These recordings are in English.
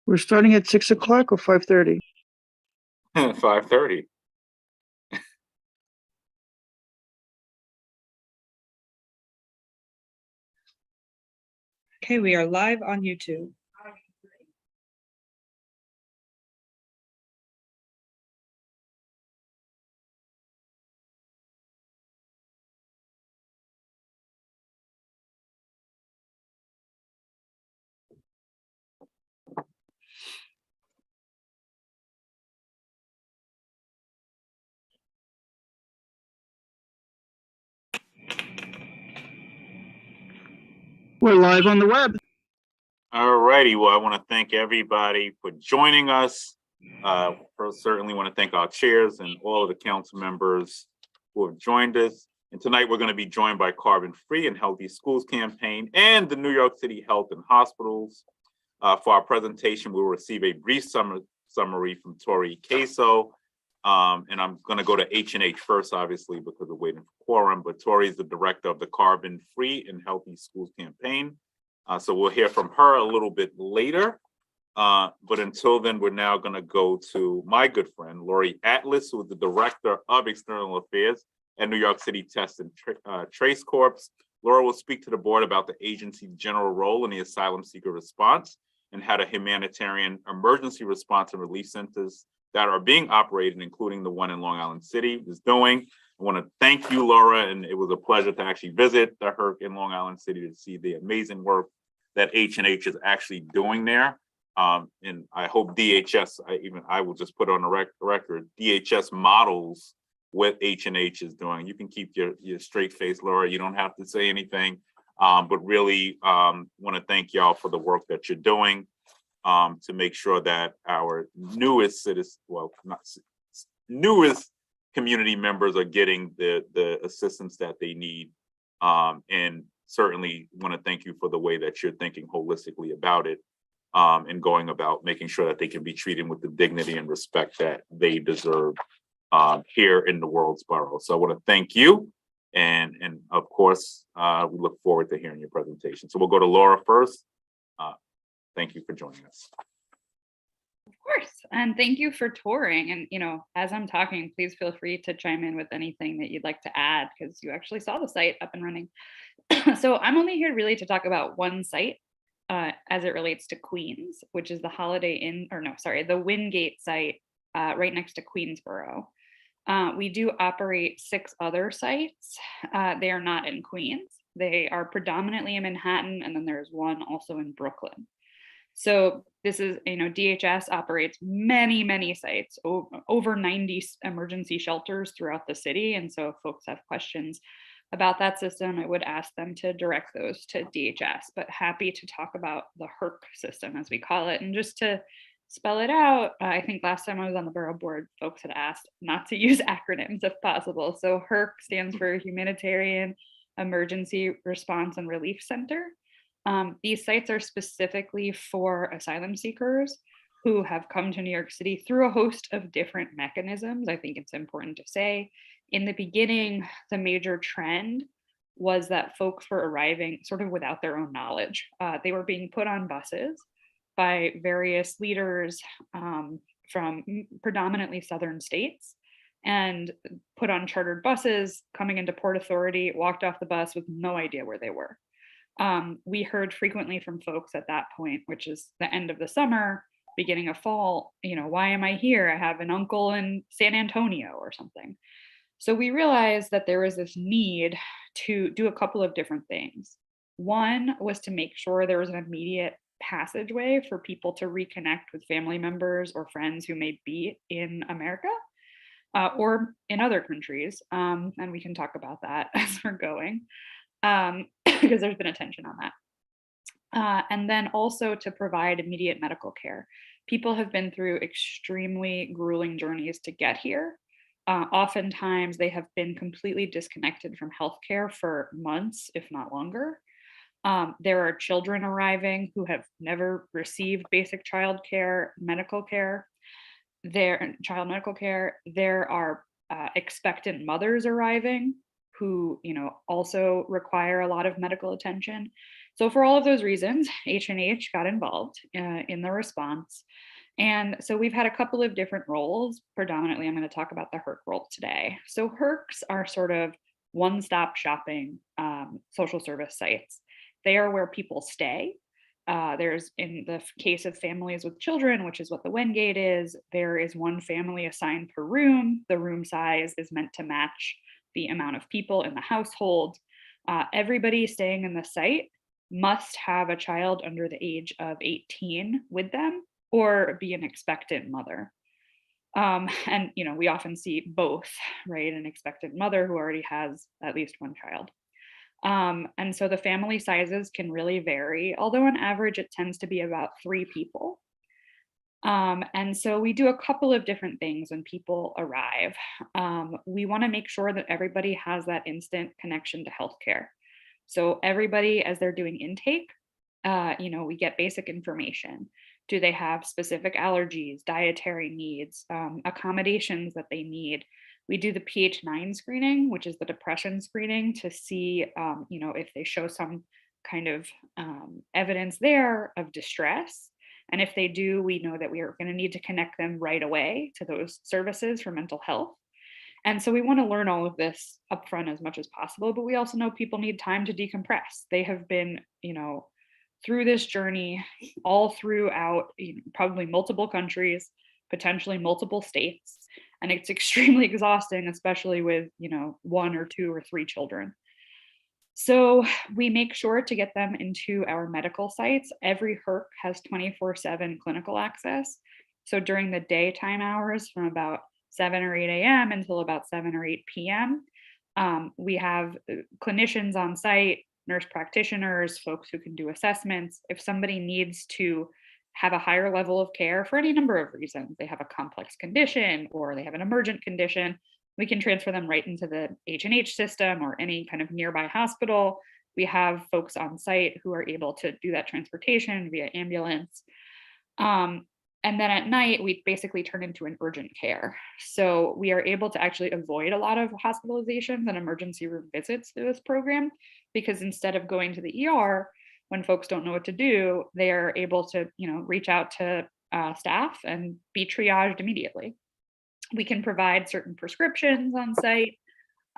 We're starting at 6 o'clock or 5:30? 5:30. Okay, we are live on YouTube. We're live on the web. All righty. Well, I want to thank everybody for joining us. First, certainly want to thank our chairs and all of the council members who have joined us. And tonight we're going to be joined by Carbon Free and Healthy Schools Campaign and the New York City Health and Hospitals. For our presentation, we'll receive a brief summary from Tori Queso. And I'm going to go to H&H first, obviously, because we're waiting for quorum. But Tori is the director of the Carbon Free and Healthy Schools Campaign. So we'll hear from her a little bit later. But until then, we're now going to go to my good friend, Lori Atlas, who is the director of External Affairs at New York City Test and Trace Corps. Laura will speak to the board about the agency's general role in the asylum seeker response and how the humanitarian emergency response and relief centers that are being operated, including the one in Long Island City, is doing. I want to thank you, Laura, and it was a pleasure to actually visit the HERC in Long Island City to see the amazing work that H&H is actually doing there. And I hope DHS, I will just put on the record, DHS models what H&H is doing. You can keep your straight face, Laura. You don't have to say anything, but really want to thank y'all for the work that you're doing to make sure that our newest citizens, well, not newest community members are getting the assistance that they need. And certainly want to thank you for the way that you're thinking holistically about it and going about making sure that they can be treated with the dignity and respect that they deserve here in the world's borough. So I want to thank you. And of course, we look forward to hearing your presentation. So we'll go to Laura first. Thank you for joining us. Of course, and thank you for touring. And as I'm talking, please feel free to chime in with anything that you'd like to add, because you actually saw the site up and running. So I'm only here really to talk about one site as it relates to Queens, which is the the Wingate site right next to Queens Borough. We do operate 6 other sites. They are not in Queens. They are predominantly in Manhattan, and then there's one also in Brooklyn. So this is, DHS operates many sites, over 90 emergency shelters throughout the city. And so if folks have questions about that system, I would ask them to direct those to DHS, but happy to talk about the HERC system, as we call it. And just to spell it out, I think last time I was on the borough board, folks had asked not to use acronyms if possible. So HERC stands for Humanitarian Emergency Response and Relief Center. These sites are specifically for asylum seekers who have come to New York City through a host of different mechanisms. I think it's important to say, in the beginning, the major trend was that folks were arriving sort of without their own knowledge. They were being put on buses by various leaders from predominantly southern states and put on chartered buses, coming into Port Authority, walked off the bus with no idea where they were. We heard frequently from folks at that point, which is the end of the summer, beginning of fall, why am I here? I have an uncle in San Antonio or something. So we realized that there was this need to do a couple of different things. One was to make sure there was an immediate passageway for people to reconnect with family members or friends who may be in America or in other countries. And we can talk about that as we're going. Because there's been attention on that. And then also to provide immediate medical care. People have been through extremely grueling journeys to get here. Oftentimes they have been completely disconnected from healthcare for months, if not longer. There are children arriving who have never received basic child medical care. There are expectant mothers arriving who, also require a lot of medical attention. So for all of those reasons, H&H got involved in the response. And so we've had a couple of different roles. Predominantly, I'm going to talk about the HERC role today. So HERCs are sort of one-stop shopping social service sites. They are where people stay. There's, in the case of families with children, which is what the Wengate is, there is one family assigned per room. The room size is meant to match the amount of people in the household. Everybody staying in the site must have a child under the age of 18 with them or be an expectant mother. And we often see both, right? An expectant mother who already has at least one child. And so the family sizes can really vary, although on average it tends to be about 3 people. And so we do a couple of different things when people arrive. We want to make sure that everybody has that instant connection to healthcare. So everybody, as they're doing intake, we get basic information. Do they have specific allergies, dietary needs, accommodations that they need? We do the PH9 screening, which is the depression screening, to see, if they show some kind of evidence there of distress. And if they do, we know that we are going to need to connect them right away to those services for mental health. And so we want to learn all of this upfront as much as possible, but we also know people need time to decompress. They have been, through this journey all throughout probably multiple countries, potentially multiple states. And it's extremely exhausting, especially with, 1 or 2 or 3 children. So we make sure to get them into our medical sites. Every HERC has 24/7 clinical access. So during the daytime hours from about 7 or 8 a.m. until about 7 or 8 p.m., we have clinicians on site, nurse practitioners, folks who can do assessments. If somebody needs to have a higher level of care for any number of reasons, they have a complex condition or they have an emergent condition, we can transfer them right into the H&H system or any kind of nearby hospital. We have folks on site who are able to do that transportation via ambulance. And then at night, we basically turn into an urgent care. So we are able to actually avoid a lot of hospitalizations and emergency room visits through this program, because instead of going to the ER, when folks don't know what to do, they are able to, reach out to staff and be triaged immediately. We can provide certain prescriptions on site.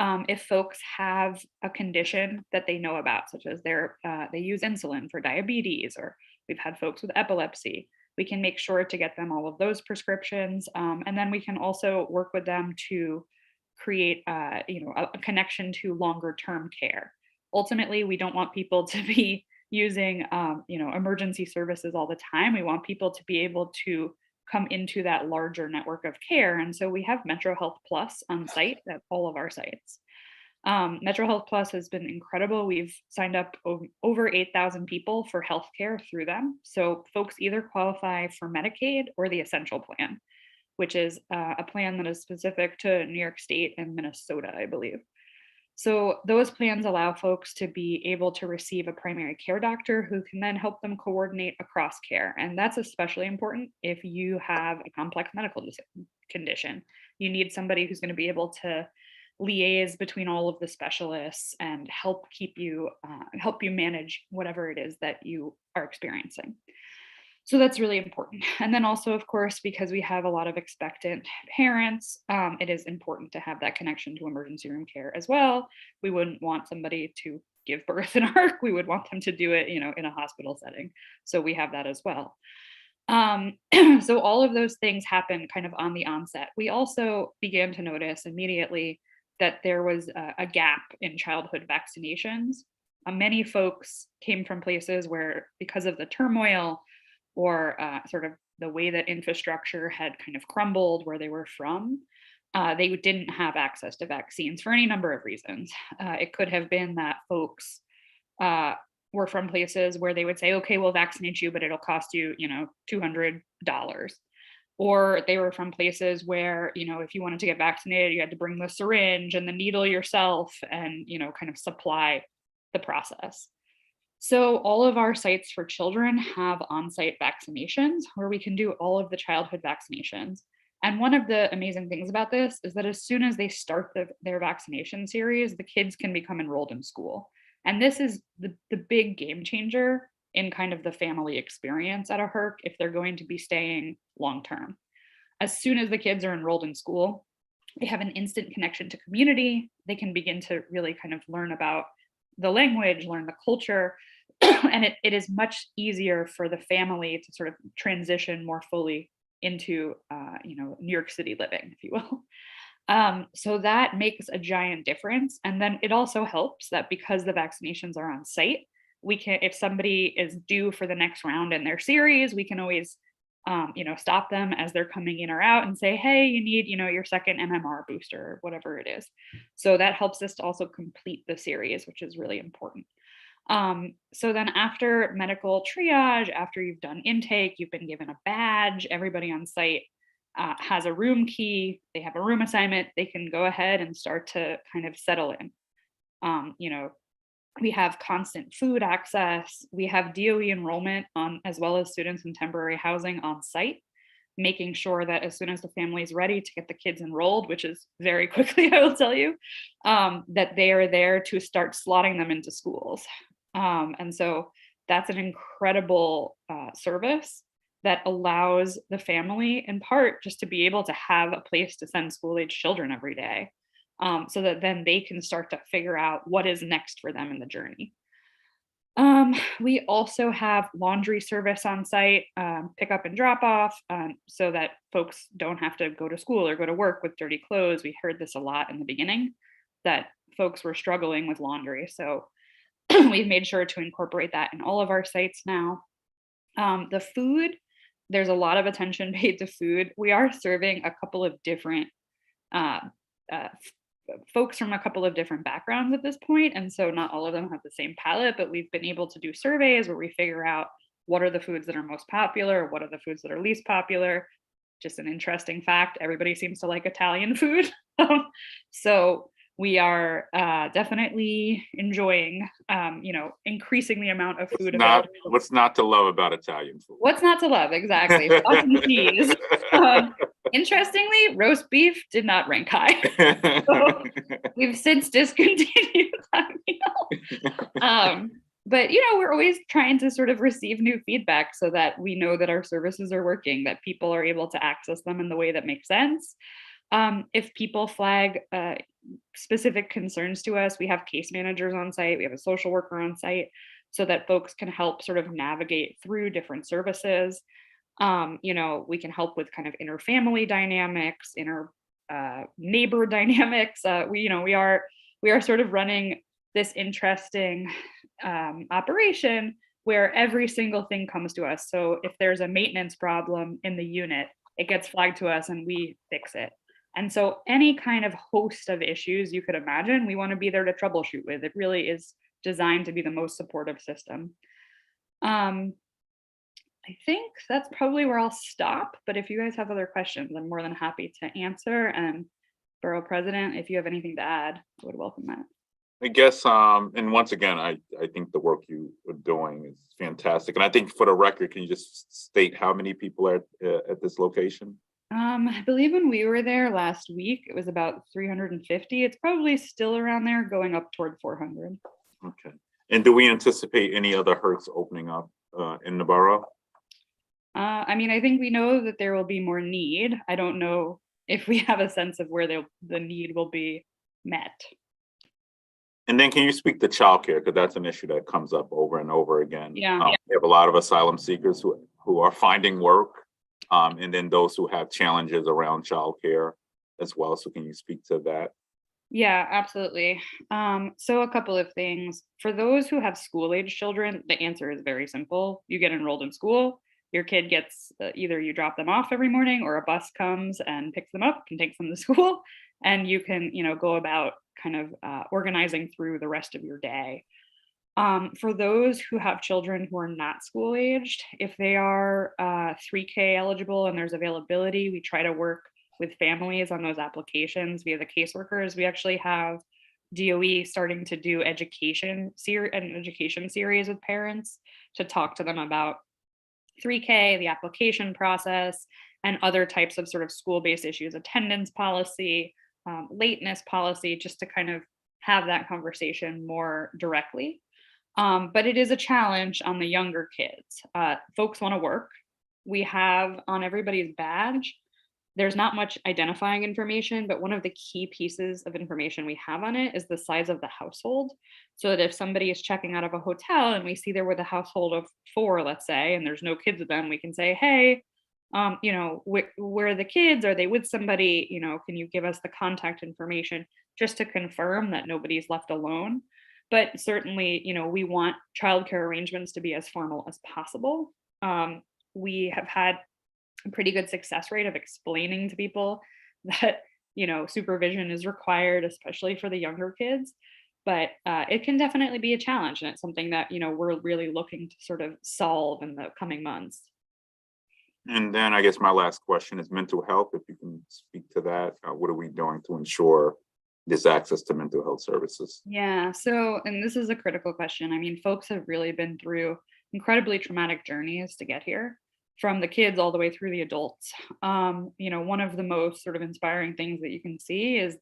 If folks have a condition that they know about, such as they use insulin for diabetes, or we've had folks with epilepsy, we can make sure to get them all of those prescriptions. And then we can also work with them to create a connection to longer term care. Ultimately, we don't want people to be using emergency services all the time. We want people to be able to come into that larger network of care. And so we have Metro Health Plus on site at all of our sites. Metro Health Plus has been incredible. We've signed up over 8,000 people for healthcare through them. So folks either qualify for Medicaid or the Essential Plan, which is a plan that is specific to New York State and Minnesota, I believe. So those plans allow folks to be able to receive a primary care doctor who can then help them coordinate across care. And that's especially important if you have a complex medical condition. You need somebody who's going to be able to liaise between all of the specialists and help you manage whatever it is that you are experiencing. So that's really important. And then also, of course, because we have a lot of expectant parents, it is important to have that connection to emergency room care as well. We wouldn't want somebody to give birth in a HERC. We would want them to do it, in a hospital setting. So we have that as well. So all of those things happen kind of on the onset. We also began to notice immediately that there was a gap in childhood vaccinations. Many folks came from places where, because of the turmoil or sort of the way that infrastructure had kind of crumbled where they were from, they didn't have access to vaccines for any number of reasons. It could have been that folks were from places where they would say, okay, we'll vaccinate you, but it'll cost you, $200. Or they were from places where, if you wanted to get vaccinated, you had to bring the syringe and the needle yourself and, kind of supply the process. So all of our sites for children have on-site vaccinations where we can do all of the childhood vaccinations. And one of the amazing things about this is that as soon as they start their vaccination series, the kids can become enrolled in school. And this is the big game changer in kind of the family experience at a HERC if they're going to be staying long term. As soon as the kids are enrolled in school, they have an instant connection to community. They can begin to really kind of learn about the language, learn the culture, and it is much easier for the family to sort of transition more fully into New York City living, if you will. So that makes a giant difference. And then it also helps that because the vaccinations are on site, we can, if somebody is due for the next round in their series, we can always stop them as they're coming in or out and say, hey, you need, your second MMR booster or whatever it is. So that helps us to also complete the series, which is really important. So then after medical triage, after you've done intake, you've been given a badge, everybody on site has a room key, they have a room assignment, they can go ahead and start to kind of settle in. We have constant food access, we have DOE enrollment as well as students in temporary housing on site, making sure that as soon as the family is ready to get the kids enrolled, which is very quickly, I will tell you, that they are there to start slotting them into schools. And so that's an incredible service that allows the family in part just to be able to have a place to send school-age children every day, so that then they can start to figure out what is next for them in the journey. We also have laundry service on site, pick up and drop off, so that folks don't have to go to school or go to work with dirty clothes. We heard this a lot in the beginning, that folks were struggling with laundry. So we've made sure to incorporate that in all of our sites now. The food, there's a lot of attention paid to food. We are serving a couple of different folks from a couple of different backgrounds at this point, and so not all of them have the same palate, but we've been able to do surveys where we figure out what are the foods that are most popular, what are the foods that are least popular. Just an interesting fact, everybody seems to like Italian food. So we are definitely enjoying, increasing the amount of food available. What's not to love about Italian food? What's not to love, exactly. Sauce and cheese. Interestingly, roast beef did not rank high. So we've since discontinued that meal. But we're always trying to sort of receive new feedback so that we know that our services are working, that people are able to access them in the way that makes sense. If people flag specific concerns to us, we have case managers on site, we have a social worker on site, so that folks can help sort of navigate through different services. We can help with kind of inner family dynamics, inner neighbor dynamics. We are sort of running this interesting operation where every single thing comes to us. So if there's a maintenance problem in the unit, it gets flagged to us and we fix it. And so any kind of host of issues you could imagine, we want to be there to troubleshoot with. It really is designed to be the most supportive system. I think that's probably where I'll stop, but if you guys have other questions, I'm more than happy to answer. And Borough President, if you have anything to add, I would welcome that. I guess, and once again, I think the work you are doing is fantastic. And I think for the record, can you just state how many people are at this location? I believe when we were there last week, it was about 350. It's probably still around there, going up toward 400. Okay. And do we anticipate any other HERCs opening up in the borough? I think we know that there will be more need. I don't know if we have a sense of where the need will be met. And then can you speak to childcare? Because that's an issue that comes up over and over again. Yeah. We have a lot of asylum seekers who are finding work, and then those who have challenges around childcare as well. So can you speak to that? Yeah, absolutely. So a couple of things. For those who have school-age children, the answer is very simple. You get enrolled in school. Your kid gets, either you drop them off every morning or a bus comes and picks them up and takes them to school. And you can, go about kind of organizing through the rest of your day. For those who have children who are not school aged, if they are 3K eligible and there's availability, we try to work with families on those applications via the caseworkers. We actually have DOE starting to do an education series with parents to talk to them about 3K, the application process, and other types of sort of school-based issues, attendance policy, lateness policy, just to kind of have that conversation more directly. But it is a challenge on the younger kids. Folks want to work. We have on everybody's badge, there's not much identifying information, but one of the key pieces of information we have on it is the size of the household. So that if somebody is checking out of a hotel and we see they're with a household of 4, let's say, and there's no kids with them, we can say, hey, where are the kids? Are they with somebody? Can you give us the contact information just to confirm that nobody's left alone? But certainly, we want childcare arrangements to be as formal as possible. We have had a pretty good success rate of explaining to people that, supervision is required, especially for the younger kids. But it can definitely be a challenge. And it's something that, we're really looking to sort of solve in the coming months. And then I guess my last question is mental health. If you can speak to that, what are we doing to ensure this access to mental health services? Yeah, so, and this is a critical question. I mean, folks have really been through incredibly traumatic journeys to get here, from the kids all the way through the adults. One of the most sort of inspiring things that you can see is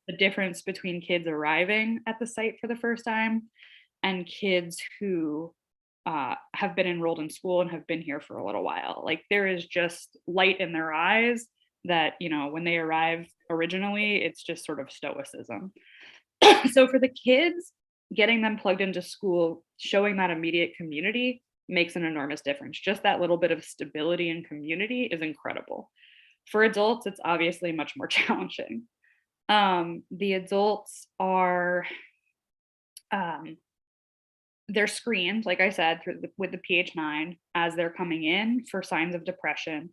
the difference between kids arriving at the site for the first time and kids who have been enrolled in school and have been here for a little while. Like, there is just light in their eyes that, when they arrive originally, it's just sort of stoicism. So for the kids, getting them plugged into school, showing that immediate community makes an enormous difference. Just that little bit of stability and community is incredible. For adults, it's obviously much more challenging. The adults are, they're screened, like I said, with the PH9 as they're coming in for signs of depression.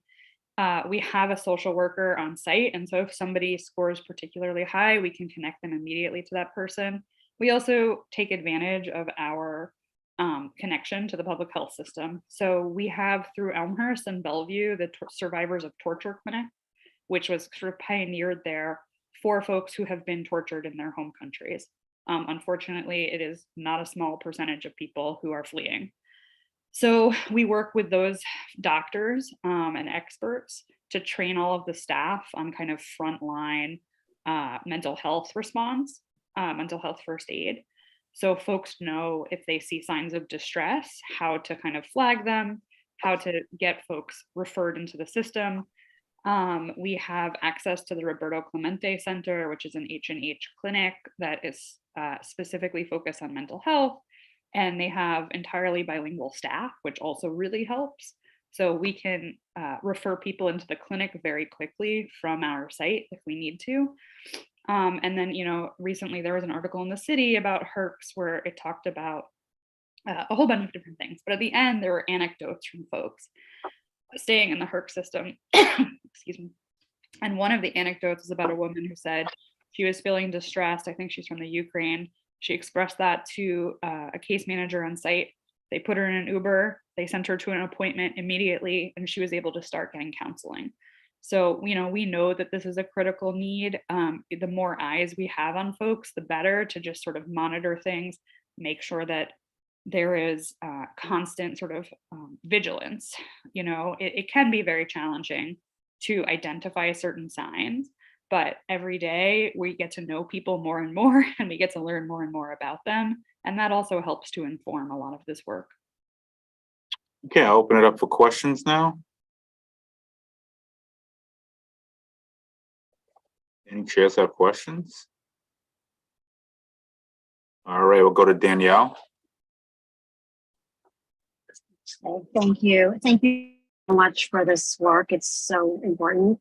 We have a social worker on site. And so if somebody scores particularly high, we can connect them immediately to that person. We also take advantage of our connection to the public health system. So we have, through Elmhurst and Bellevue, the Survivors of Torture Clinic, which was sort of pioneered there for folks who have been tortured in their home countries. Unfortunately, it is not a small percentage of people who are fleeing. So we work with those doctors and experts to train all of the staff on kind of frontline mental health response, mental health first aid. So folks know if they see signs of distress, how to kind of flag them, how to get folks referred into the system. We have access to the Roberto Clemente Center, which is an H&H clinic that is specifically focused on mental health. And they have entirely bilingual staff, which also really helps. So we can refer people into the clinic very quickly from our site if we need to. And then, recently there was an article in the city about HERCs where it talked about a whole bunch of different things. But at the end, there were anecdotes from folks staying in the HERC system. Excuse me. And one of the anecdotes is about a woman who said she was feeling distressed. I think she's from the Ukraine. She expressed that to a case manager on site. They put her in an Uber. They sent her to an appointment immediately, and she was able to start getting counseling. So, we know that this is a critical need. The more eyes we have on folks, the better, to just sort of monitor things, make sure that there is constant sort of vigilance. It can be very challenging to identify certain signs, but every day we get to know people more and more, and we get to learn more and more about them. And that also helps to inform a lot of this work. Okay, I'll open it up for questions now. Any chairs have questions? All right, we'll go to Danielle. Thank you. Thank you so much for this work. It's so important.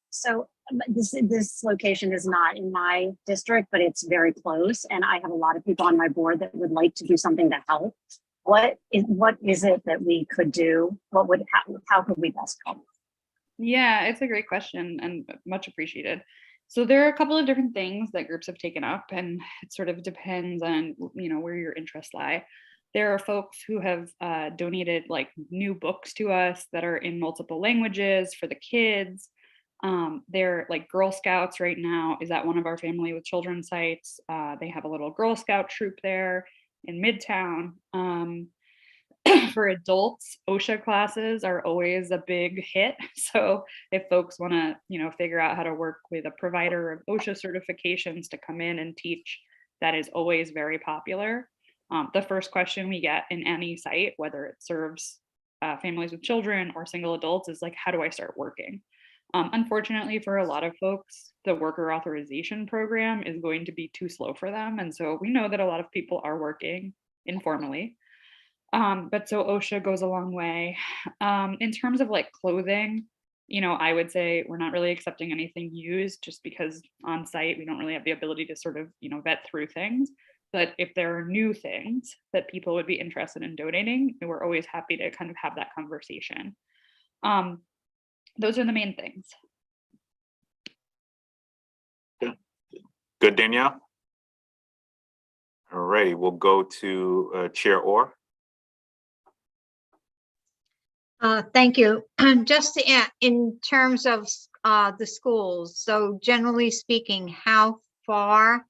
So this location is not in my district, but it's very close. And I have a lot of people on my board that would like to do something to help. What is it that we could do? How could we best help? Yeah, it's a great question and much appreciated. So there are a couple of different things that groups have taken up, and it sort of depends on, where your interests lie. There are folks who have donated like new books to us that are in multiple languages for the kids. They're like Girl Scouts right now is at one of our Family with Children sites. They have a little Girl Scout troop there in Midtown. For adults, OSHA classes are always a big hit. So if folks want to, figure out how to work with a provider of OSHA certifications to come in and teach, that is always very popular. The first question we get in any site, whether it serves families with children or single adults, is like, how do I start working? Unfortunately, for a lot of folks, the worker authorization program is going to be too slow for them. And so we know that a lot of people are working informally. But so OSHA goes a long way. In terms of like clothing, I would say we're not really accepting anything used just because on site we don't really have the ability to sort of, vet through things. But if there are new things that people would be interested in donating, we're always happy to kind of have that conversation. Those are the main things. Good, Danielle. All righty, we'll go to Chair Orr. Thank you. Just to add, in terms of the schools, so generally speaking, how far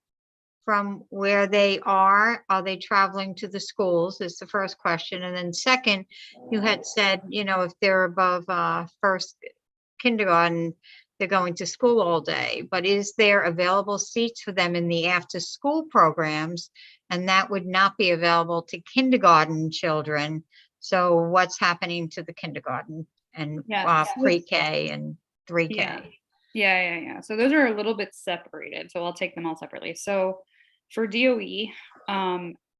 from where they are they traveling to the schools is the first question. And then second, you had said, if they're above first kindergarten, they're going to school all day, but is there available seats for them in the after school programs? And that would not be available to kindergarten children. So what's happening to the kindergarten and pre-K and 3K? Yeah. So those are a little bit separated. So I'll take them all separately. So for DOE,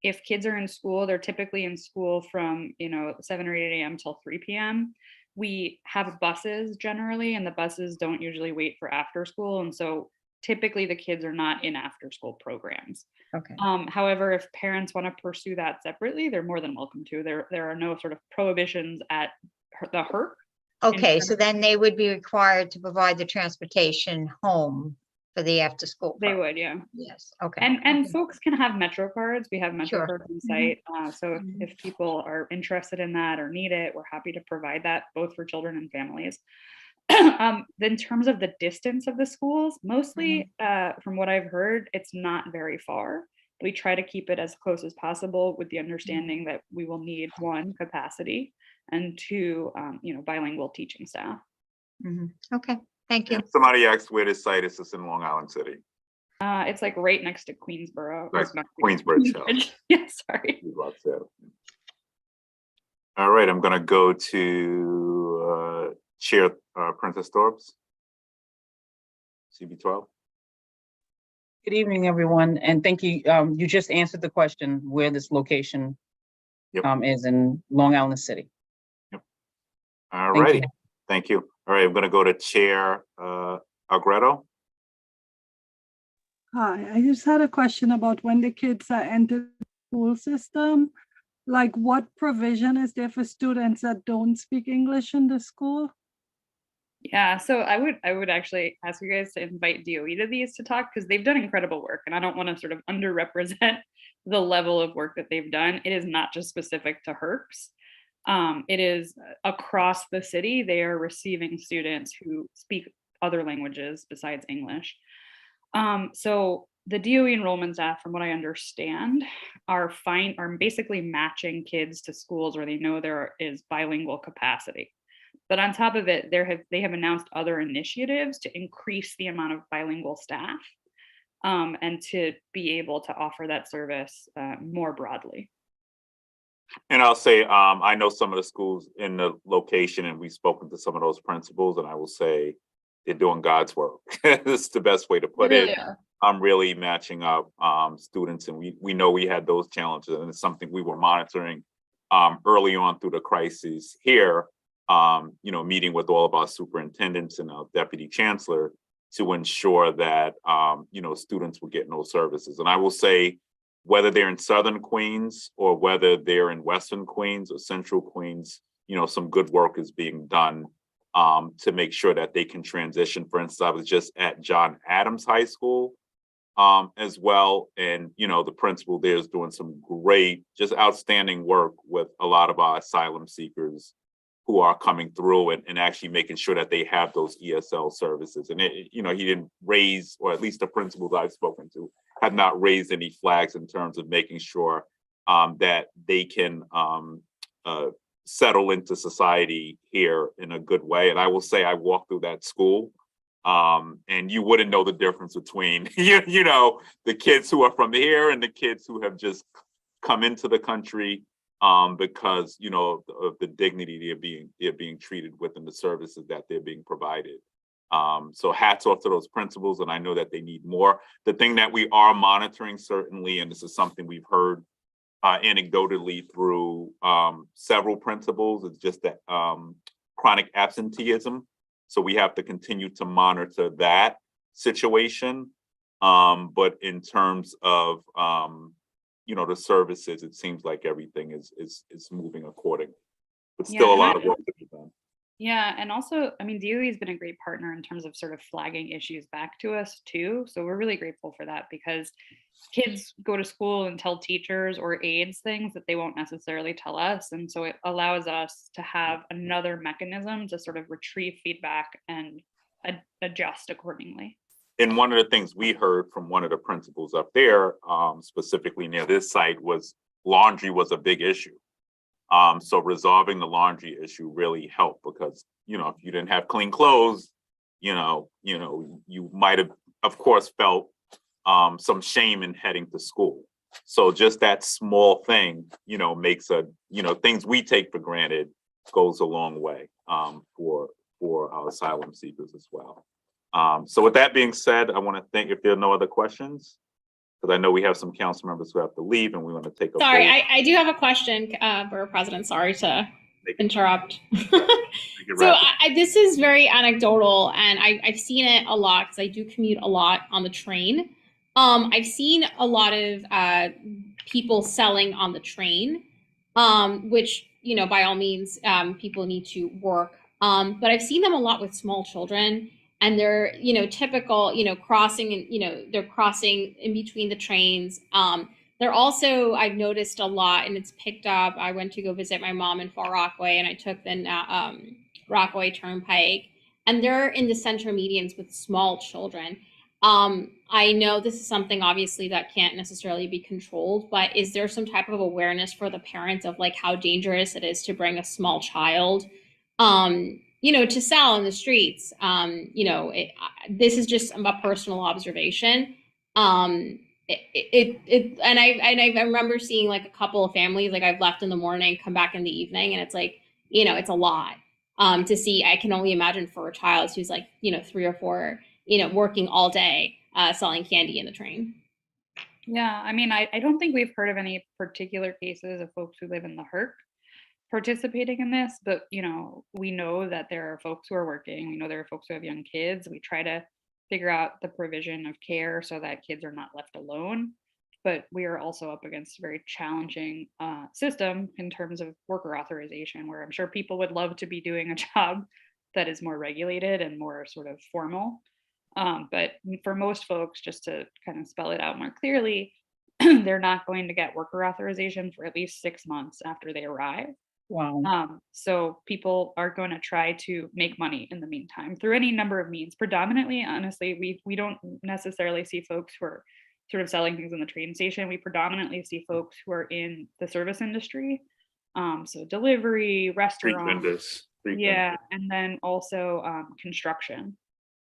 if kids are in school, they're typically in school from 7 or 8 a.m. till 3 p.m. We have buses generally, and the buses don't usually wait for after school. And so typically the kids are not in after school programs. Okay. However, if parents want to pursue that separately, they're more than welcome to. There are no sort of prohibitions at the HERC. Okay, so then they would be required to provide the transportation home for the after school. They would, yeah. Yes. Okay. And folks can have Metro cards. We have Metro Sure. cards on site. So if people are interested in that or need it, we're happy to provide that both for children and families. In terms of the distance of the schools, mostly from what I've heard, it's not very far. We try to keep it as close as possible with the understanding that we will need 1, capacity, and 2, bilingual teaching staff. Okay, thank you. Somebody asked where this site is. It's in Long Island City. It's like right next to Queens Borough. Right, Queensbridge. Yeah, sorry. All right, I'm gonna go to Chair Princess Thorbs, CB12. Good evening, everyone, and thank you. You just answered the question where this location is in Long Island City. Yep. All righty. Thank you. All right, I'm going to go to Chair Agredo. Hi, I just had a question about when the kids are entered the school system, like what provision is there for students that don't speak English in the school? Yeah, so I would actually ask you guys to invite DOE to these to talk, because they've done incredible work, and I don't want to sort of underrepresent the level of work that they've done. It is not just specific to HERCs. It is across the city. They are receiving students who speak other languages besides English. So the DOE enrollment staff, from what I understand, are basically matching kids to schools where they know there is bilingual capacity. But on top of it, they have announced other initiatives to increase the amount of bilingual staff and to be able to offer that service more broadly. And I'll say, I know some of the schools in the location, and we've spoken to some of those principals, and I will say they're doing God's work. This is the best way to put it. I'm really matching up students, and we know we had those challenges, and it's something we were monitoring early on through the crisis here. Meeting with all of our superintendents and our deputy chancellor to ensure that, students were getting those services. And I will say, whether they're in Southern Queens or whether they're in Western Queens or Central Queens, some good work is being done to make sure that they can transition. For instance, I was just at John Adams High School as well. And, the principal there is doing some great, just outstanding work with a lot of our asylum seekers who are coming through and actually making sure that they have those ESL services. And, he didn't raise, or at least the principals I've spoken to, have not raised any flags in terms of making sure that they can settle into society here in a good way. And I will say I walked through that school, and you wouldn't know the difference between you know, the kids who are from here and the kids who have just come into the country because, you know, of the dignity they're being treated with and the services that they're being provided. So hats off to those principals, and I know that they need more. The thing that we are monitoring certainly, and this is something we've heard anecdotally through several principals, is just that chronic absenteeism. So we have to continue to monitor that situation. But in terms of you know, the services, it seems like everything is moving according, but still a lot of work to be done. Yeah, and also, I mean, DOE has been a great partner in terms of sort of flagging issues back to us too. So we're really grateful for that, because kids go to school and tell teachers or aides things that they won't necessarily tell us. And so it allows us to have another mechanism to sort of retrieve feedback and adjust accordingly. And one of the things we heard from one of the principals up there, specifically near this site, was laundry was a big issue. So resolving the laundry issue really helped, because, you know, if you didn't have clean clothes, you know, you might have, of course, felt some shame in heading to school. So just that small thing, you know, makes things we take for granted goes a long way for our asylum seekers as well. So with that being said, I want to thank, if there are no other questions, because I know we have some council members who have to leave and we want to take a Sorry, vote. I do have a question, Borough President. Sorry to interrupt. This is very anecdotal, and I've seen it a lot because I do commute a lot on the train. I've seen a lot of people selling on the train, which, you know, by all means, people need to work. But I've seen them a lot with small children. And they're, you know, typical, you know, crossing, and, you know, they're crossing in between the trains. They're also, I've noticed a lot, and it's picked up. I went to go visit my mom in Far Rockaway, and I took the Rockaway Turnpike, and they're in the center medians with small children. I know this is something obviously that can't necessarily be controlled, but is there some type of awareness for the parents of like how dangerous it is to bring a small child, you know, to sell in the streets? You know, this is just a personal observation. And I remember seeing like a couple of families, like I've left in the morning, come back in the evening, and it's like, you know, it's a lot to see. I can only imagine for a child who's like, you know, 3 or 4, you know, working all day, selling candy in the train. Yeah, I mean, I don't think we've heard of any particular cases of folks who live in the HERC participating in this, but, you know, we know that there are folks who are working. We know there are folks who have young kids. We try to figure out the provision of care so that kids are not left alone. But we are also up against a very challenging system in terms of worker authorization, where I'm sure people would love to be doing a job that is more regulated and more sort of formal. But for most folks, just to kind of spell it out more clearly, they're not going to get worker authorization for at least 6 months after they arrive. Wow. So people are going to try to make money in the meantime through any number of means. Predominantly, honestly, we don't necessarily see folks who are sort of selling things in the train station. We predominantly see folks who are in the service industry. So delivery, restaurants, yeah, and then also construction.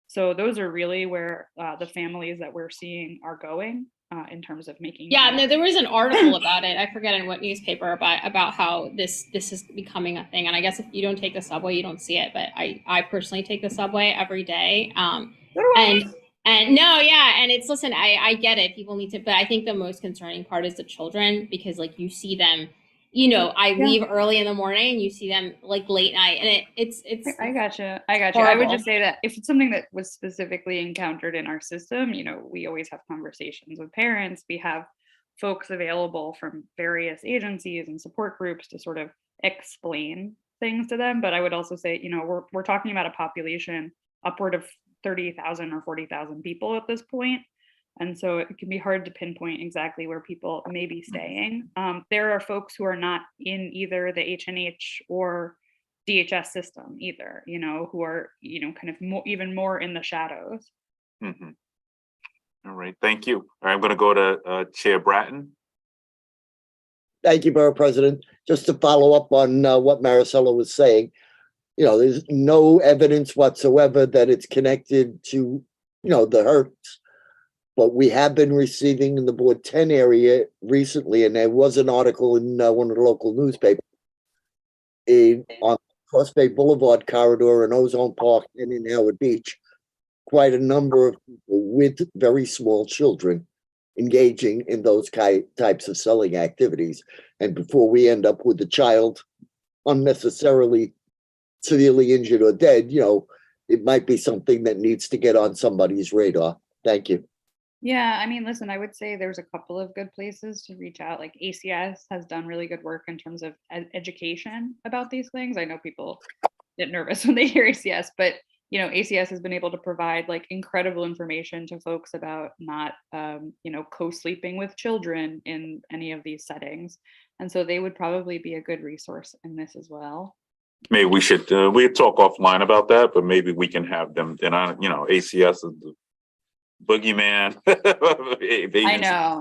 So those are really where the families that we're seeing are going in terms of making. Yeah, no, there was an article about it. I forget in what newspaper about how this is becoming a thing. And I guess if you don't take the subway, you don't see it. But I personally take the subway every day. And no, yeah, and it's, listen, I get it. People need to, but I think the most concerning part is the children, because like you see them, you know, I leave early in the morning, you see them like late night, and it's I gotcha. I horrible. would just say that if it's something that was specifically encountered in our system, you know, we always have conversations with parents. We have folks available from various agencies and support groups to sort of explain things to them. But I would also say, you know, we're talking about a population upward of 30,000 or 40,000 people at this point. And so it can be hard to pinpoint exactly where people may be staying. There are folks who are not in either the H&H or DHS system either, you know, who are, you know, kind of even more in the shadows. Mm-hmm. All right, thank you. All right, I'm going to go to Chair Bratton. Thank you, Borough President. just to follow up on what Maricela was saying, there's no evidence whatsoever that it's connected to, the Hertz. But we have been receiving in the Board 10 area recently, and there was an article in one of the local newspapers on Cross Bay Boulevard corridor in Ozone Park and in Howard Beach, quite a number of people with very small children engaging in those types of selling activities. And before we end up with the child unnecessarily severely injured or dead, it might be something that needs to get on somebody's radar. Thank you. Yeah, I mean, listen, I would say there's a couple of good places to reach out. Like ACS has done really good work in terms of education about these things. I know people get nervous when they hear ACS, but ACS has been able to provide like incredible information to folks about not, co-sleeping with children in any of these settings. And so they would probably be a good resource in this as well. Maybe we should, we talk offline about that, but maybe we can have them, then ACS is the boogeyman.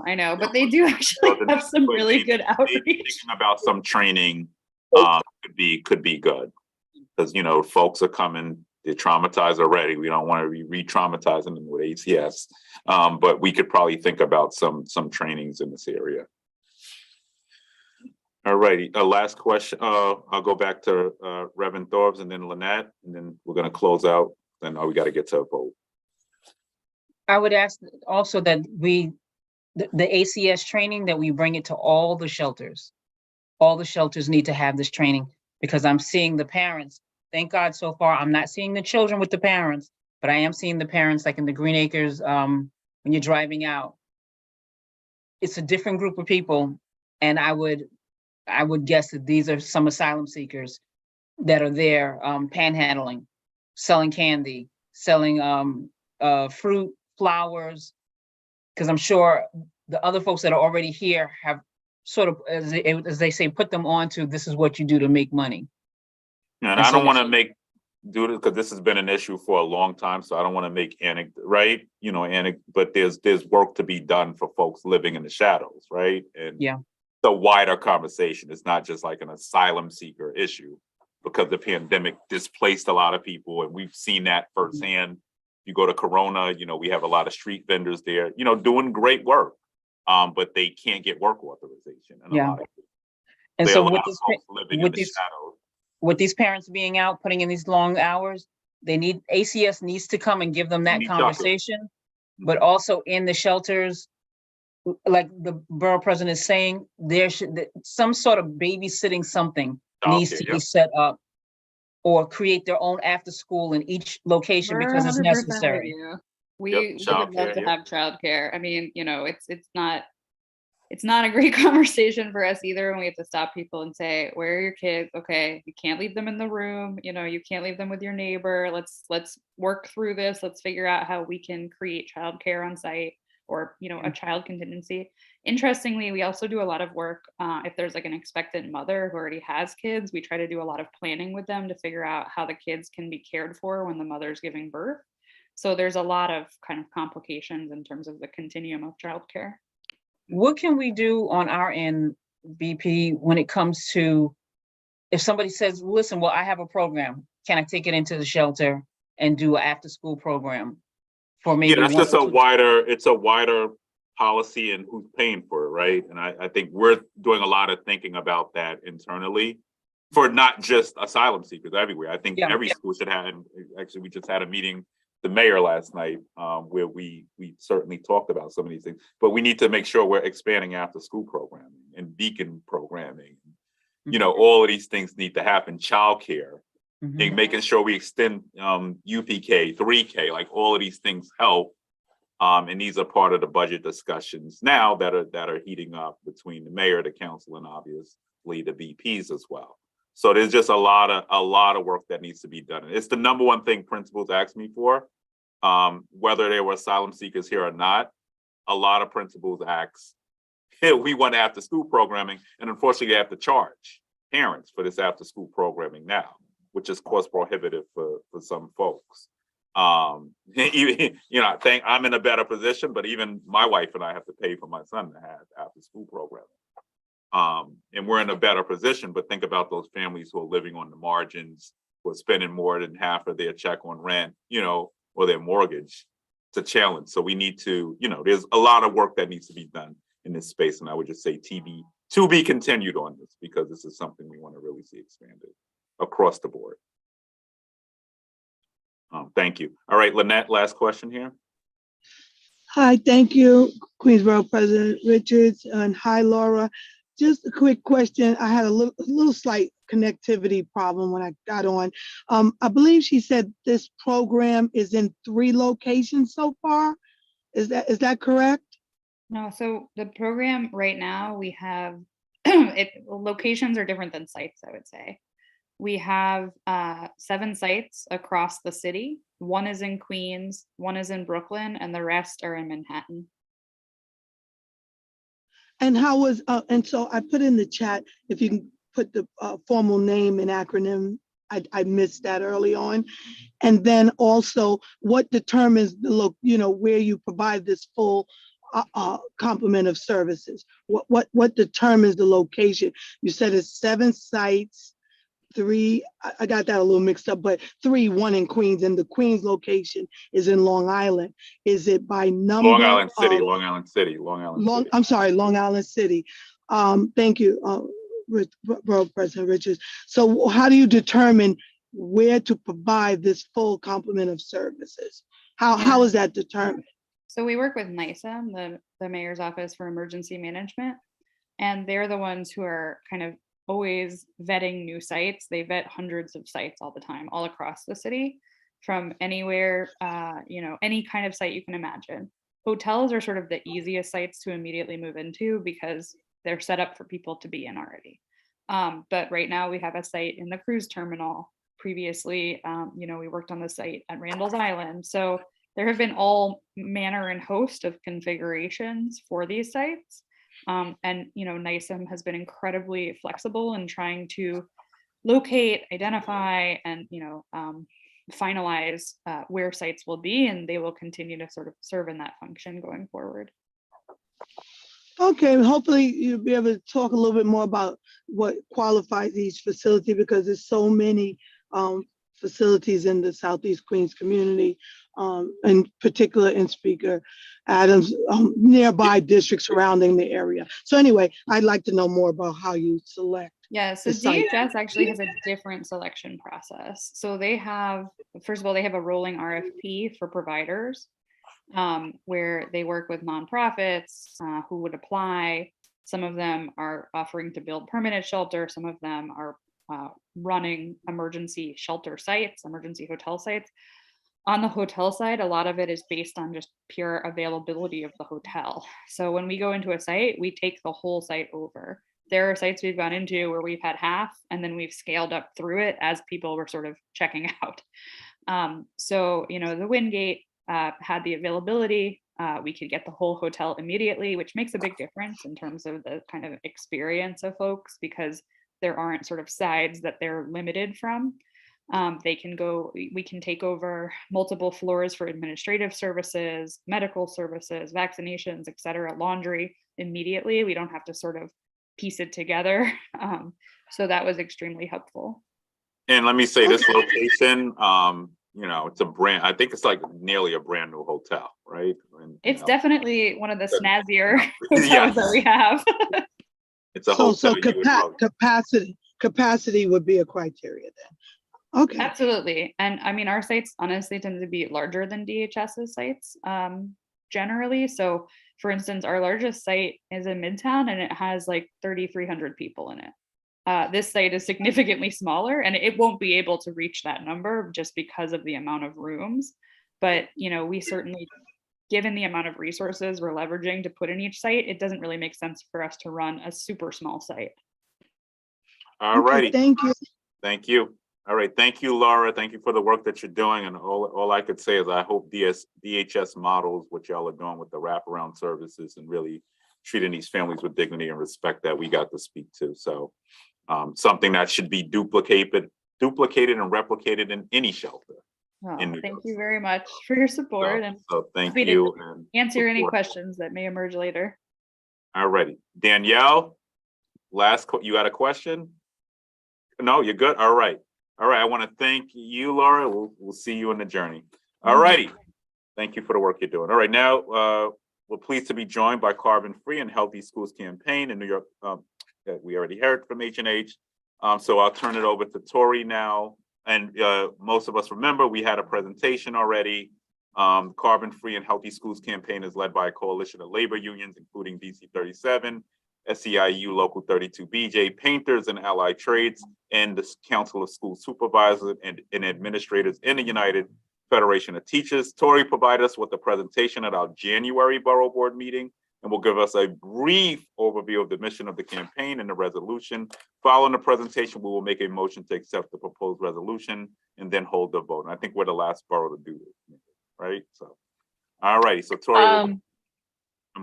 I know, but they do actually have some really good outreach. Thinking about some training could be good, because folks are coming, they're traumatized already. We don't want to be re-traumatizing them with ACS, but we could probably think about some trainings in this area. All righty, last question. I'll go back to Reverend Thorbs and then Lynette, and then we're going to close out. Then we got to get to a vote. I would ask also that the ACS training, that we bring it to all the shelters. All the shelters need to have this training, because I'm seeing the parents. Thank God so far, I'm not seeing the children with the parents, but I am seeing the parents, like in the Green Acres, when you're driving out. It's a different group of people. And I would guess that these are some asylum seekers that are there panhandling, selling candy, selling fruit, flowers, because I'm sure the other folks that are already here have sort of, as they say, put them on to, this is what you do to make money. And I don't want to do this, because this has been an issue for a long time, so I don't want to make but there's work to be done for folks living in the shadows, right? And yeah, the wider conversation. It's not just like an asylum seeker issue, because the pandemic displaced a lot of people, and we've seen that firsthand. You go to Corona, we have a lot of street vendors there, doing great work, but they can't get work authorization. And yeah. And so with these parents being out, putting in these long hours, ACS needs to come and give them that conversation, but also in the shelters, like the borough president is saying, there should some sort of babysitting something needs to be set up, or create their own after school in each location, because it's necessary. We would love to have childcare. I mean, it's not a great conversation for us either, and we have to stop people and say, where are your kids? Okay, you can't leave them in the room. You can't leave them with your neighbor. Let's work through this. Let's figure out how we can create childcare on site, or a child contingency. Interestingly, we also do a lot of work if there's like an expectant mother who already has kids. We try to do a lot of planning with them to figure out how the kids can be cared for when the mother's giving birth. So there's a lot of kind of complications in terms of the continuum of childcare. What can we do on our end, BP, when it comes to, if somebody says, listen, well, I have a program, can I take it into the shelter and do an after school program for maybe? Yeah, that's just it's a wider policy, and who's paying for it, right? And I think we're doing a lot of thinking about that internally, for not just asylum seekers everywhere. I think every school should have, and actually we just had a meeting, the mayor last night, where we certainly talked about some of these things, but we need to make sure we're expanding after school programming and beacon programming. All of these things need to happen. Childcare, making sure we extend UPK, 3K, like all of these things help. And these are part of the budget discussions now that are heating up between the mayor, the council, and obviously the VPs as well. So there's just a lot of work that needs to be done. And it's the number one thing principals ask me for, whether they were asylum seekers here or not. A lot of principals ask, hey, we want after school programming, and unfortunately they have to charge parents for this after school programming now, which is cost prohibitive for some folks. Even, I think I'm in a better position, but even my wife and I have to pay for my son to have after school programming. And we're in a better position, but think about those families who are living on the margins, who are spending more than half of their check on rent, or their mortgage. It's a challenge. So we need to, there's a lot of work that needs to be done in this space. And I would just say to be continued on this, because this is something we want to really see expanded across the board. Thank you. All right, Lynette, last question here. Hi, thank you, Queens Borough President Richards, and hi, Laura. Just a quick question. I had a little slight connectivity problem when I got on. I believe she said this program is in 3 locations so far. Is that correct? No, so the program right now we have locations are different than sites, I would say. We have 7 sites across the city. 1 is in Queens, 1 is in Brooklyn, and the rest are in Manhattan. And how was, and so I put in the chat, if you can put the formal name and acronym, I missed that early on. And then also what determines the where you provide this full complement of services? What determines the location? You said it's 7 sites, 3, I got that a little mixed up, but 3, 1 in Queens, and the Queens location is in Long Island. Is it by number? Long Island City. I'm sorry, Long Island City. Thank you, Borough President Richards. So how do you determine where to provide this full complement of services? How is that determined? So we work with NYCM, the Mayor's Office for Emergency Management, and they're the ones who are kind of always vetting new sites. They vet hundreds of sites all the time, all across the city, from anywhere, any kind of site you can imagine. Hotels are sort of the easiest sites to immediately move into because they're set up for people to be in already. But right now we have a site in the cruise terminal. Previously, we worked on the site at Randall's Island. So there have been all manner and host of configurations for these sites. And NYCM has been incredibly flexible in trying to locate, identify, and finalize where sites will be, and they will continue to sort of serve in that function going forward. Okay, hopefully you'll be able to talk a little bit more about what qualifies each facility, because there's so many facilities in the Southeast Queens community, in particular in Speaker Adams, nearby districts surrounding the area. So anyway, I'd like to know more about how you select. Yeah, so DHS actually has a different selection process. So they have, first of all, they have a rolling RFP for providers, where they work with nonprofits who would apply. Some of them are offering to build permanent shelter. Some of them are running emergency shelter sites, emergency hotel sites. On the hotel side, a lot of it is based on just pure availability of the hotel. So when we go into a site, we take the whole site over. There are sites we've gone into where we've had half, and then we've scaled up through it as people were sort of checking out. So, the Wingate had the availability. We could get the whole hotel immediately, which makes a big difference in terms of the kind of experience of folks, because there aren't sort of sides that they're limited from. We can take over multiple floors for administrative services, medical services, vaccinations, et cetera, laundry immediately. We don't have to sort of piece it together. So that was extremely helpful. And let me say, this location, it's a brand, I think it's like nearly a brand new hotel, right? And, it's definitely one of the snazzier hotels that we have. It's a hotel. So capacity would be a criteria then. Okay. Absolutely. And I mean, our sites honestly tend to be larger than DHS's sites generally. So for instance, our largest site is in Midtown and it has like 3,300 people in it. This site is significantly smaller and it won't be able to reach that number just because of the amount of rooms. But, we certainly, given the amount of resources we're leveraging to put in each site, it doesn't really make sense for us to run a super small site. All righty. Okay, thank you. Thank you. All right. Thank you, Laura. Thank you for the work that you're doing. And all I could say is I hope DHS models what y'all are doing with the wraparound services and really treating these families with dignity and respect that we got to speak to. So something that should be duplicated and replicated in any shelter. Oh, thank you very much for your support. So thank you. And answer any questions that may emerge later. All righty. Danielle? you had a question? No, you're good. All right. I want to thank you, Laura. We'll see you in the journey. All righty. Thank you for the work you're doing. All right, now we're pleased to be joined by Carbon Free and Healthy Schools Campaign in New York. That we already heard from H&H. So I'll turn it over to Tori now. And most of us remember we had a presentation already. Carbon Free and Healthy Schools Campaign is led by a coalition of labor unions, including DC 37, SEIU Local 32 BJ, Painters and Allied Trades, and the Council of School Supervisors and Administrators in the United Federation of Teachers. Tori provided us with a presentation at our January Borough Board meeting and will give us a brief overview of the mission of the campaign and the resolution. Following the presentation, we will make a motion to accept the proposed resolution and then hold the vote. And I think we're the last borough to do this, right? So, all righty. So Tori, am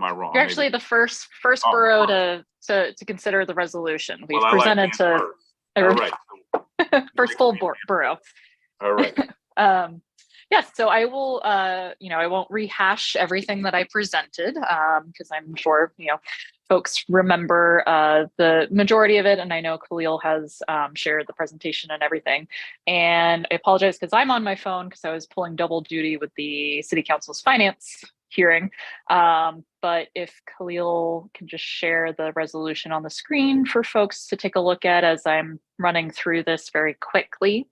I wrong? You're actually the first borough to consider the resolution. We've presented to first full borough. All right. Yes, so I will, I won't rehash everything that I presented because I'm sure, folks remember the majority of it. And I know Khalil has shared the presentation and everything. And I apologize because I'm on my phone because I was pulling double duty with the City Council's finance hearing. But if Khalil can just share the resolution on the screen for folks to take a look at as I'm running through this very quickly.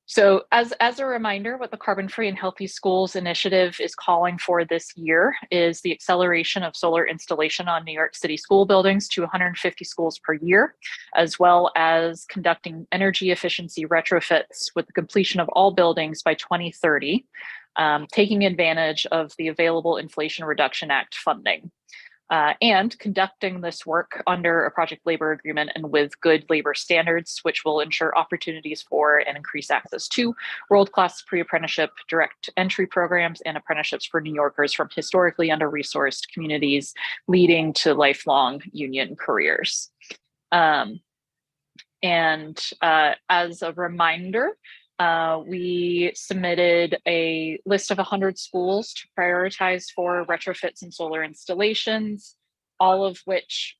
So as a reminder, what the Carbon Free and Healthy Schools initiative is calling for this year is the acceleration of solar installation on New York City school buildings to 150 schools per year, as well as conducting energy efficiency retrofits with the completion of all buildings by 2030, taking advantage of the available Inflation Reduction Act funding. And conducting this work under a project labor agreement and with good labor standards, which will ensure opportunities for and increase access to world-class pre-apprenticeship, direct entry programs, and apprenticeships for New Yorkers from historically under-resourced communities, leading to lifelong union careers. As a reminder, we submitted a list of 100 schools to prioritize for retrofits and solar installations, all of which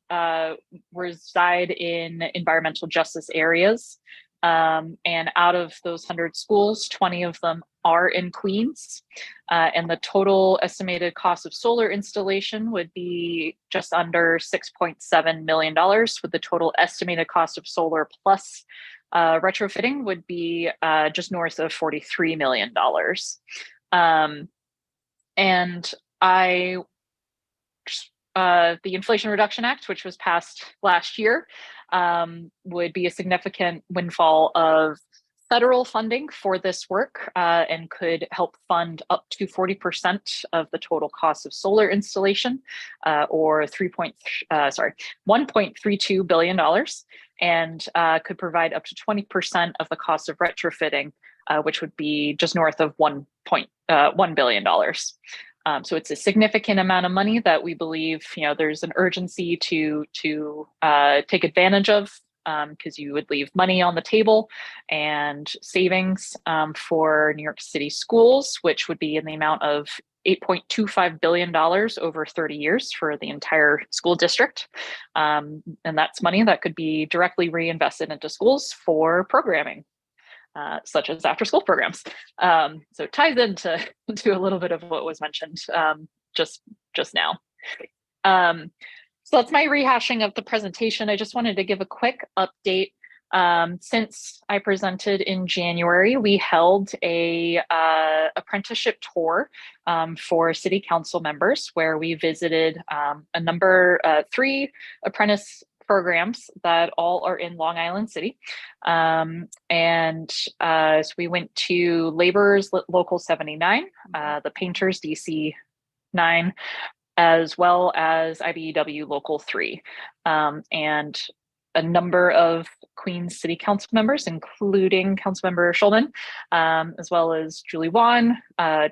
reside in environmental justice areas. And out of those 100 schools, 20 of them are in Queens. And the total estimated cost of solar installation would be just under $6.7 million, with the total estimated cost of solar plus retrofitting would be just north of $43 million. The Inflation Reduction Act, which was passed last year, would be a significant windfall of federal funding for this work and could help fund up to 40% of the total cost of solar installation, or $1.32 billion, and could provide up to 20% of the cost of retrofitting, which would be just north of $1 billion. So it's a significant amount of money that we believe, there's an urgency to take advantage of, because you would leave money on the table and savings for New York City schools, which would be in the amount of $8.25 billion over 30 years for the entire school district. And that's money that could be directly reinvested into schools for programming, such as after school programs. So it ties into a little bit of what was mentioned just now. So that's my rehashing of the presentation. I just wanted to give a quick update. Since I presented in January, we held a apprenticeship tour for city council members, where we visited three apprentice programs that all are in Long Island City. So we went to Laborers Local 79, the Painters DC 9, as well as IBEW Local 3, and a number of Queens City Council members, including Councilmember Schulman, as well as Julie Wan,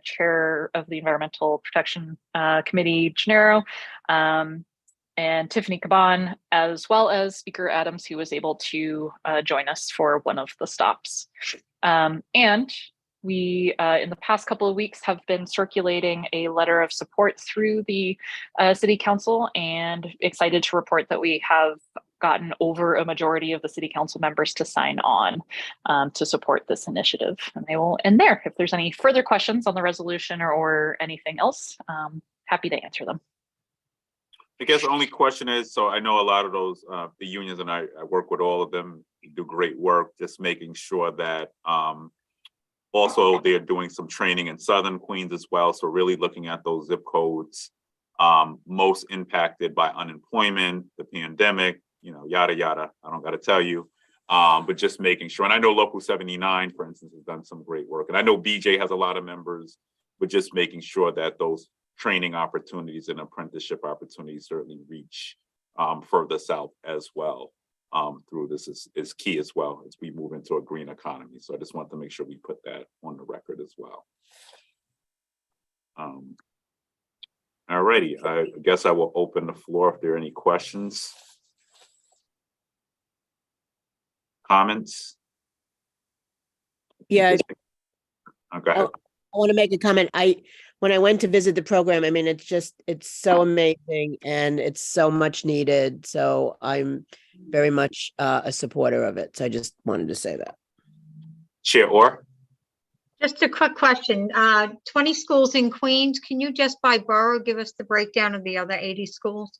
Chair of the Environmental Protection Committee, Gennaro, and Tiffany Caban, as well as Speaker Adams, who was able to join us for one of the stops. And We, in the past couple of weeks, have been circulating a letter of support through the City Council, and excited to report that we have gotten over a majority of the City Council members to sign on to support this initiative. And I will end there. If there's any further questions on the resolution or anything else, happy to answer them. I guess the only question is, so I know a lot of those, the unions, and I work with all of them, do great work, just making sure that also they're doing some training in Southern Queens as well. So really looking at those zip codes most impacted by unemployment, the pandemic, yada, yada. I don't got to tell you, but just making sure. And I know Local 79, for instance, has done some great work. And I know BJ has a lot of members, but just making sure that those training opportunities and apprenticeship opportunities certainly reach further south as well. Through this is key as well as we move into a green economy. So I just want to make sure we put that on the record as well. All righty, I guess I will open the floor if there are any questions. Comments? Yeah, Okay. I want to make a comment. When I went to visit the program, I mean, it's so amazing and it's so much needed. So I'm very much a supporter of it. So I just wanted to say that. Chair Orr? Just a quick question. 20 schools in Queens. Can you just by borough give us the breakdown of the other 80 schools?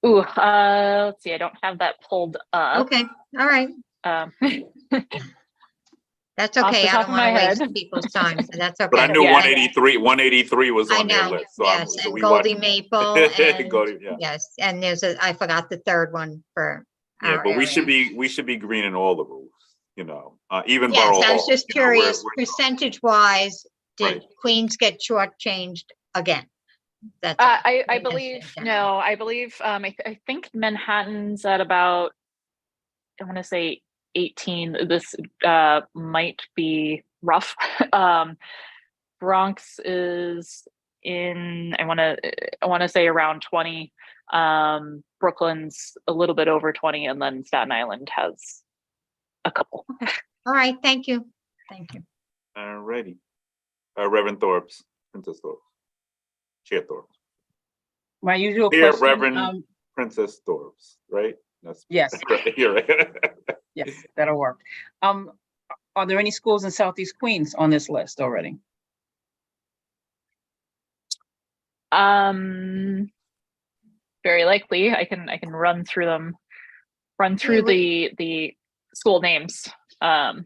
Ooh, let's see. I don't have that pulled up. Okay, all right. That's Off okay. the I top don't of my want to head. waste people's time, so that's okay. But I knew Yeah. 183 was I on their know, list. So yes, so and we Goldie watched- Maple, and Goldie, yeah. yes, and I forgot the third one for Yeah, our but we should area. be green in all the rules, even Yes, Borough I was Hall, just curious, we're- percentage wise, did Right. Queens get shortchanged again? That's all. I That's believe, in general. no, I believe, I think Manhattan's at about, I want to say 18. This might be rough. Bronx is in, I want to say around 20. Brooklyn's a little bit over 20, and then Staten Island has a couple. All right, thank you. Thank you. All righty. Reverend Thorpe's, Princess Thorpe. Chair Thorpe. My usual Here, question. Reverend Princess Thorpe's, right? That's Yes. You're right. Yes, that'll work. Are there any schools in Southeast Queens on this list already? Very likely. I can run through them. Run through the school names. Let's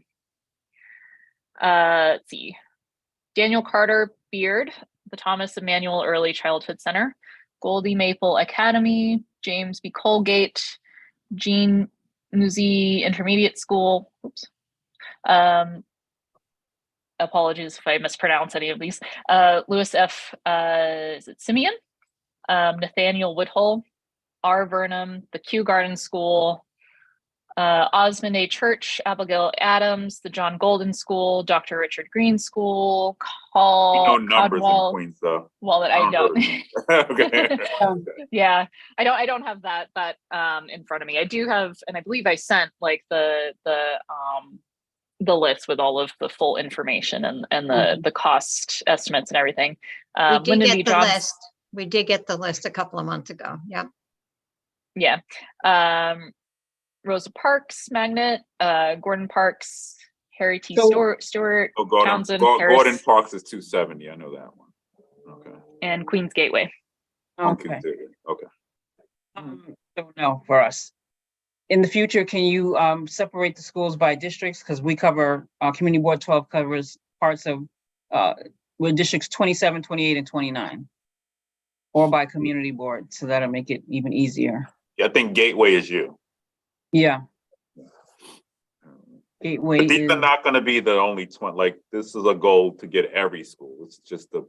see. Daniel Carter Beard, the Thomas Emmanuel Early Childhood Center, Goldie Maple Academy, James B. Colgate, Jean Musi Intermediate School. Oops. Apologies if I mispronounce any of these. Louis F. Is it Simeon? Nathaniel Woodhull, R. Vernum, the Kew Garden School, Osmond A. Church, Abigail Adams, the John Golden School, Dr. Richard Green School, Numbers Caldwell, in Queens though. Wallet. I don't. Okay. Yeah, I don't have that in front of me. I do have, and I believe I sent like the list with all of the full information and the cost estimates and everything. We did Lyndon get B. the Johnson. list. We did get the list a couple of months ago. Yep. Yeah. Rosa Parks, Magnet, Gordon Parks, Harry T. Stewart, Oh, Gordon, Townsend, Gordon Harris, Parks is 270. I know that one. Okay. and Queens Gateway. Okay. Okay. So no for us. In the future, can you separate the schools by districts? Because we cover, Community Board 12 covers parts of, we're districts 27, 28, and 29. Or by community board, so that'll make it even easier. Yeah, I think Gateway is you. Yeah. Gateway But these is, are not going to be the only 20. Like this is a goal to get every school. It's just the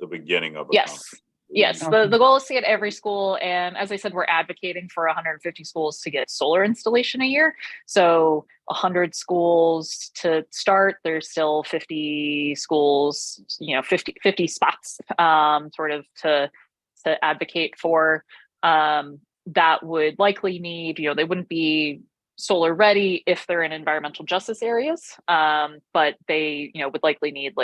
beginning of it. Yes. Yes, Okay. the goal is to get every school, and as I said, we're advocating for 150 schools to get solar installation a year. So 100 schools to start. There's still 50 schools, 50 spots, sort of to advocate for. That would likely need, they wouldn't be solar ready if they're in environmental justice areas, but they, would likely need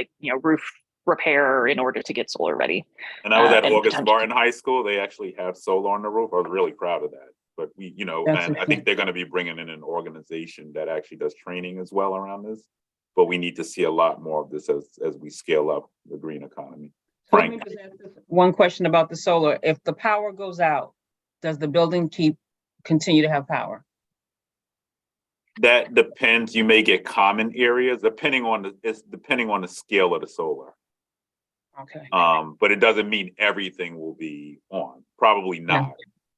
roof repair in order to get solar ready. And I was at and August potentially- Martin High School. They actually have solar on the roof. I was really proud of that. But we, That's and I think they're going to be bringing in an organization that actually does training as well around this. But we need to see a lot more of this as we scale up the green economy. So let me Frank, just ask this one question about the solar. If the power goes out, does the building continue to have power? that depends. You may get common areas depending on the scale of the solar. Okay. But it doesn't mean everything will be on. Probably not,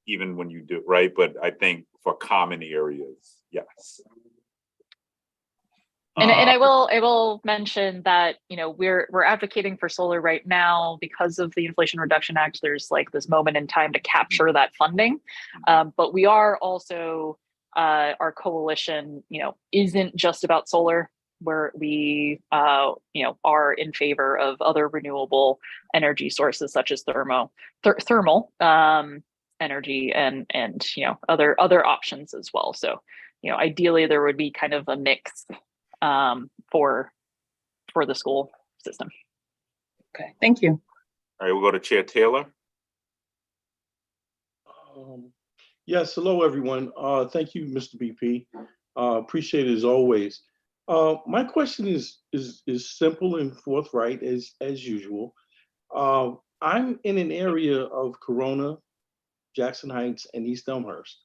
even when you do, right? But I think for common areas, yes. And I will mention that we're advocating for solar right now because of the Inflation Reduction Act. There's like this moment in time to capture that funding, but we are also our coalition isn't just about solar. Where we are in favor of other renewable energy sources such as thermal energy and other options as well. So ideally there would be kind of a mix for the school system. Okay, thank you. All right, we'll go to Chair Taylor. Yes, hello, everyone. Thank you, Mr. BP. Appreciate it as always. My question is simple and forthright as usual. I'm in an area of Corona, Jackson Heights, and East Elmhurst.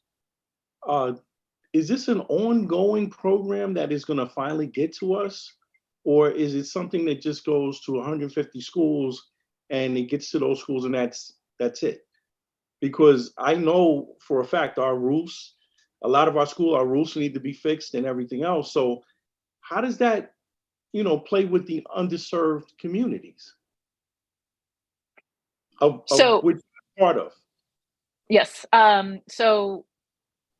Is this an ongoing program that is going to finally get to us? Or is it something that just goes to 150 schools and it gets to those schools and that's it? Because I know for a fact our roofs, a lot of our roofs need to be fixed and everything else. So how does that, play with the underserved communities? Of which part of? Yes. So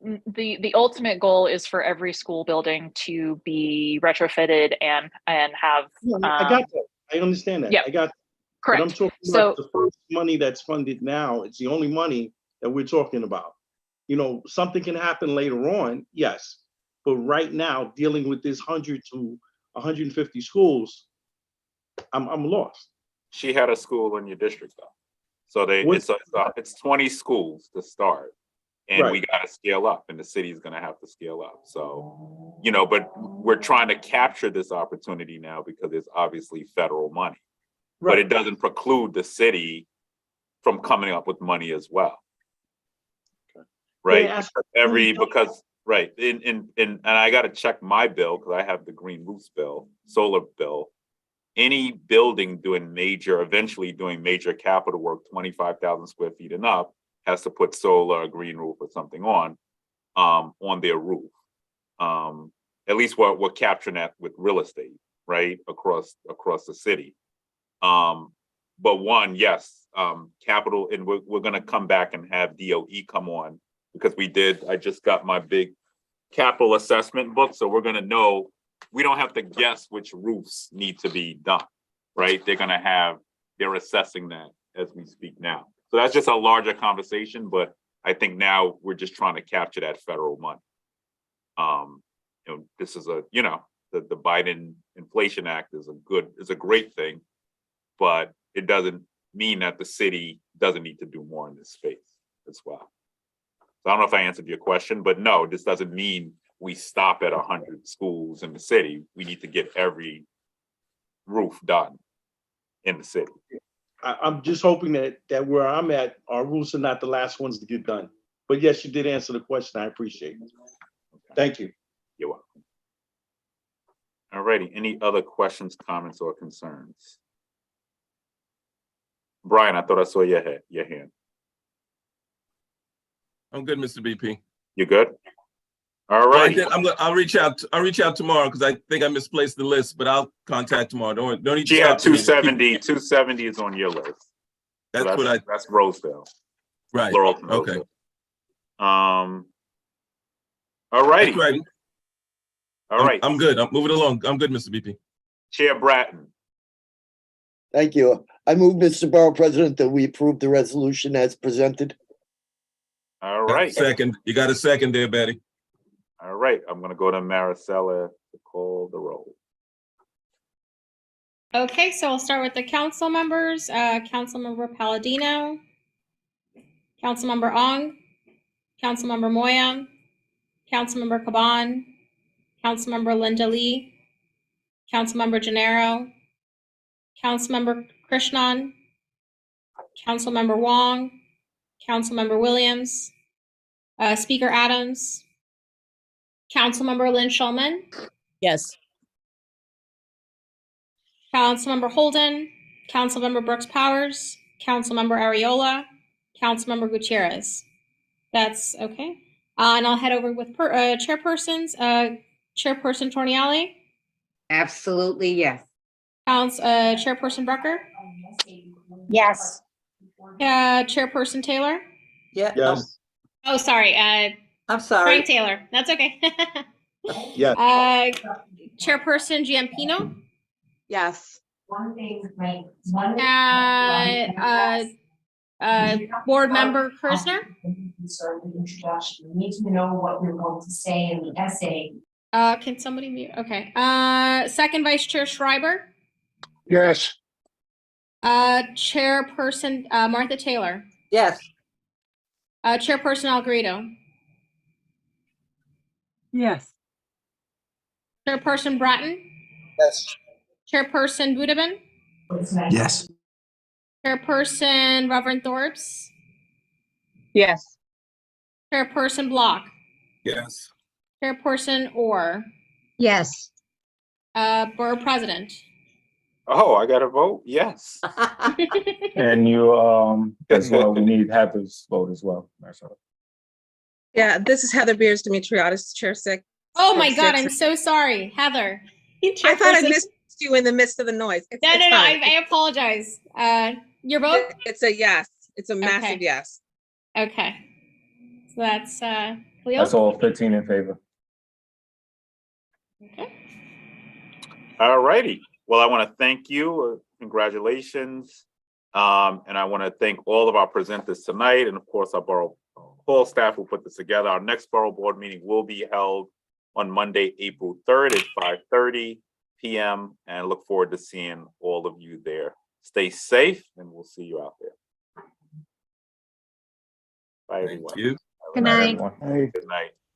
the ultimate goal is for every school building to be retrofitted and have. I got that. I understand that. Yeah, I got that. correct. But I'm talking about the first money that's funded now. It's the only money that we're talking about. Something can happen later on, yes. But right now, dealing with this 100 to 150 schools, I'm lost. She had a school in your district though. So it's 20 schools to start. And we got to scale up and the city is going to have to scale up. So, but we're trying to capture this opportunity now because it's obviously federal money. But it doesn't preclude the city from coming up with money as well. Right. And I got to check my bill because I have the green roofs bill, solar bill. Any building eventually doing major capital work, 25,000 square feet and up, has to put solar, a green roof or something on their roof. At least we're capturing that with real estate, right? Across the city. But one, yes, capital, and we're gonna come back and have DOE come on because I just got my big capital assessment book. So we're gonna know, we don't have to guess which roofs need to be done, right? They're assessing that as we speak now. So that's just a larger conversation, but I think now we're just trying to capture that federal money. This is the Biden Inflation Act is a great thing, but it doesn't mean that the city doesn't need to do more in this space as well. So I don't know if I answered your question, but no, this doesn't mean we stop at 100 schools in the city. We need to get every roof done in the city. I'm just hoping that where I'm at, our roofs are not the last ones to get done. But yes, you did answer the question. I appreciate it. Thank you. You're welcome. All righty. Any other questions, comments, or concerns? Brian, I thought I saw your hand. I'm good, Mr. BP. You good? All right. I'll reach out tomorrow because I think I misplaced the list, but I'll contact tomorrow. Don't need to. She had 270. 270 is on your list. That's Rosedale. Right. Laurelton, okay. Rosedale. All righty. All right. I'm good. I'm moving along. I'm good, Mr. BP. Chair Bratton. Thank you. I move, Mr. Borough President, that we approve the resolution as presented. All right. Second. You got a second there, Betty. All right, I'm gonna go to Maricela to call the roll. Okay, so I'll start with the council members. Councilmember Palladino, Councilmember Ong, Councilmember Moya, Councilmember Caban, Councilmember Linda Lee, Councilmember Gennaro, Councilmember Krishnan, Councilmember Wong, Councilmember Williams, Speaker Adams, Councilmember Lynn Shulman, Yes. Councilmember Holden, Councilmember Brooks Powers, Councilmember Ariola, Councilmember Gutierrez. That's okay. And I'll head over with chairpersons. Chairperson Torniali, Absolutely, yes. Chairperson Brucker, Yes. Chairperson Taylor. Yeah. Yes. Oh, sorry. I'm sorry. Frank Taylor. That's okay. Yes. Chairperson Giampino. Yes. Board member Kersner. You need to know what you're going to say in the essay. Can somebody mute? Okay. Second Vice Chair Schreiber. Yes. Chairperson Martha Taylor. Yes. Chairperson Algrito. Yes. Chairperson Bratton. Yes. Chairperson Budabin. Yes. Chairperson Reverend Thorbs. Yes. Chairperson Block. Yes. Chairperson Orr. Yes. Borough President. Oh, I gotta vote, yes. And you, as well, we need Heather's vote as well, Marcella. Yeah, this is Heather Beers Dimitriadis, Chair 6. Oh my God, I'm so sorry, Heather. I thought I missed you in the midst of the noise. No, I apologize. Your vote? It's a yes. It's a massive yes. Okay. So that's Leo? That's all 15 in favor. Okay. All righty. Well, I want to thank you. Congratulations. And I want to thank all of our presenters tonight, and of course our borough hall staff who put this together. Our next borough board meeting will be held on Monday, April 3rd at 5:30 p.m. and I look forward to seeing all of you there. Stay safe, and we'll see you out there. Bye, everyone. Thank you. Good night. Everyone. Good night.